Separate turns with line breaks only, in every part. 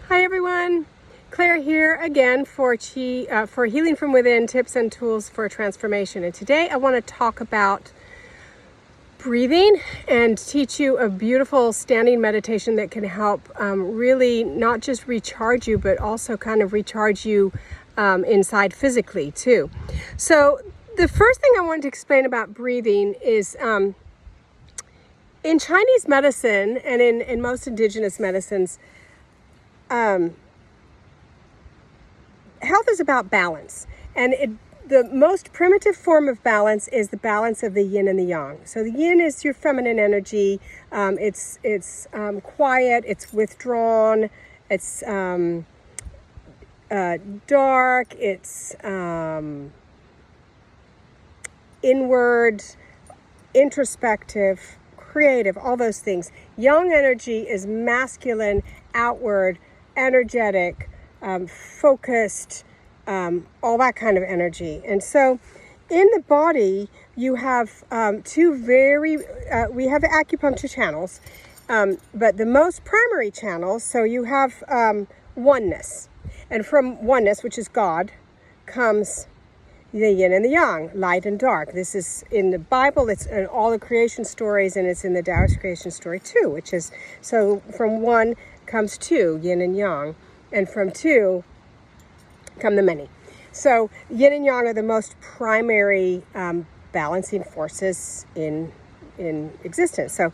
Hi everyone, Claire here again for for Healing from Within tips and tools for transformation. And today I want to talk about breathing and teach you a beautiful standing meditation that can help really not just recharge you, but also kind of recharge you inside physically too. So the first thing I wanted to explain about breathing is in Chinese medicine and in most indigenous medicines, health is about balance, and the most primitive form of balance is the balance of the yin and the yang. So the yin is your feminine energy. It's quiet. It's withdrawn. It's dark. It's inward, introspective, creative. All those things. Yang energy is masculine, outward, energetic, focused, all that kind of energy. And so in the body, you have we have acupuncture channels, but the most primary channels, so you have oneness. And from oneness, which is God, comes the yin and the yang, light and dark. This is in the Bible, it's in all the creation stories, and it's in the Taoist creation story too, which is, so from one comes two, yin and yang. And from two come the many. So yin and yang are the most primary balancing forces in existence. So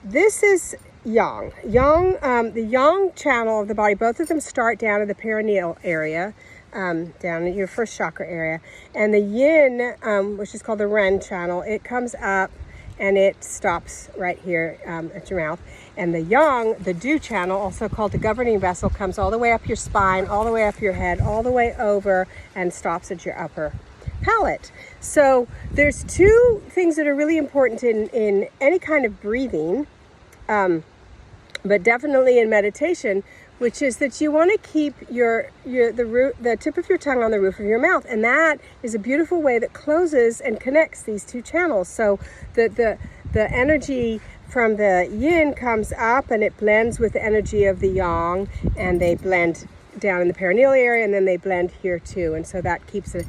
this is yang. The yang channel of the body, both of them start down in the perineal area, down in your first chakra area. And the yin, which is called the Ren channel, it comes up and it stops right here at your mouth. And the yang, the Du channel, also called the governing vessel, comes all the way up your spine, all the way up your head, all the way over, and stops at your upper palate. So there's two things that are really important in any kind of breathing, but definitely in meditation, which is that you want to keep the tip of your tongue on the roof of your mouth, and that is a beautiful way that closes and connects these two channels. So the energy from the yin comes up and it blends with the energy of the yang, and they blend down in the perineal area, and then they blend here too, and so that keeps a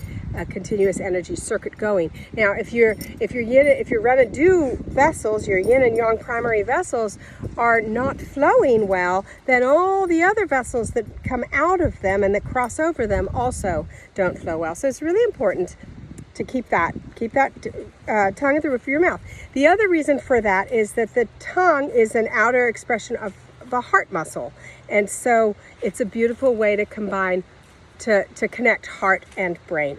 continuous energy circuit going. Now, if your Ren and Du vessels, your yin and yang primary vessels, are not flowing well, then all the other vessels that come out of them and that cross over them also don't flow well. So it's really important to keep that tongue at the roof of your mouth. The other reason for that is that the tongue is an outer expression of the heart muscle, and so it's a beautiful way to combine, to connect heart and brain,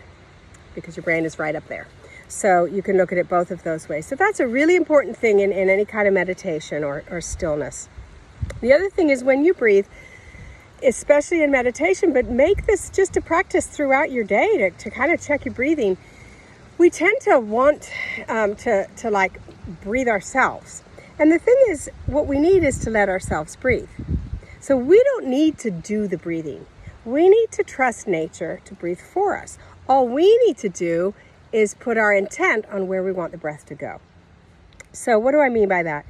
because your brain is right up there. So you can look at it both of those ways. So that's a really important thing in any kind of meditation or stillness. The other thing is when you breathe, especially in meditation, but make this just a practice throughout your day to kind of check your breathing. We tend to want to like breathe ourselves. And the thing is, what we need is to let ourselves breathe. So we don't need to do the breathing. We need to trust nature to breathe for us. All we need to do is put our intent on where we want the breath to go. So what do I mean by that?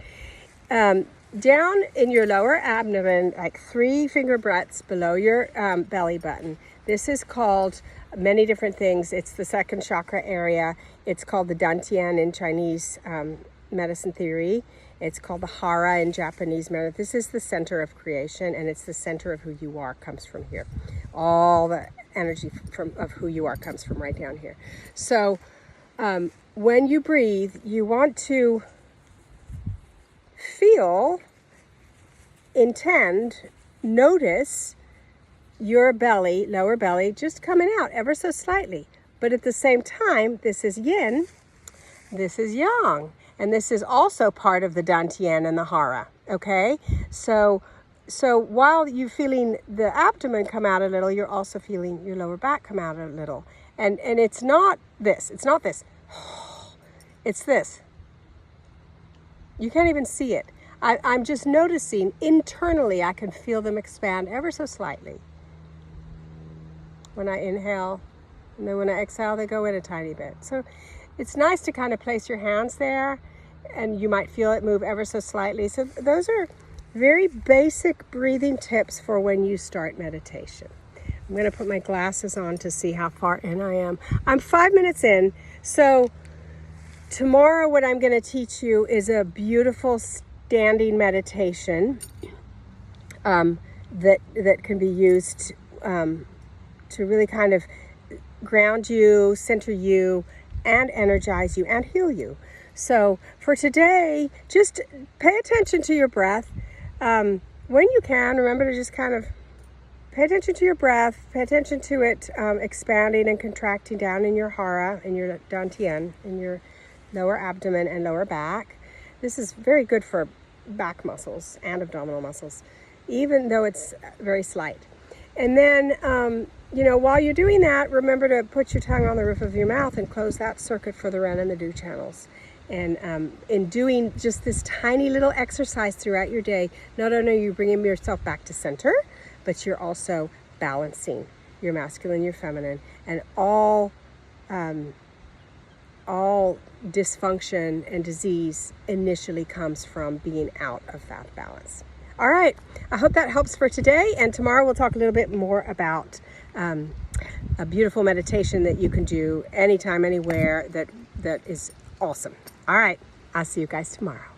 Down in your lower abdomen, like 3 finger breaths below your belly button. This is called many different things. It's the second chakra area. It's called the Dantian in Chinese medicine theory. It's called the Hara in Japanese medicine. This is the center of creation, and it's the center of who you are, comes from here. All the energy of who you are comes from right down here. So when you breathe, you want to feel, intend, notice your belly, lower belly, just coming out ever so slightly. But at the same time, this is yin, this is yang, and this is also part of the Dantian and the Hara, okay? So while you're feeling the abdomen come out a little, you're also feeling your lower back come out a little. And it's not this, it's it's this. You can't even see it. I'm just noticing internally, I can feel them expand ever so slightly when I inhale, and then when I exhale, they go in a tiny bit. So it's nice to kind of place your hands there, and you might feel it move ever so slightly. So those are very basic breathing tips for when you start meditation. I'm going to put my glasses on to see how far in I am. I'm 5 minutes in. So tomorrow what I'm going to teach you is a beautiful standing meditation that can be used to really kind of ground you, center you, and energize you and heal you. So for today, just pay attention to your breath. When you can, remember to just kind of pay attention to your breath, pay attention to it expanding and contracting down in your hara, in your dantian, in your lower abdomen and lower back. This is very good for back muscles and abdominal muscles, even though it's very slight. And then, while you're doing that, remember to put your tongue on the roof of your mouth and close that circuit for the Ren and the Du channels. And in doing just this tiny little exercise throughout your day, not only are you bringing yourself back to center, but you're also balancing your masculine, your feminine, and all dysfunction and disease initially comes from being out of that balance. All right, I hope that helps for today, and tomorrow we'll talk a little bit more about a beautiful meditation that you can do anytime, anywhere that is awesome. All right, I'll see you guys tomorrow.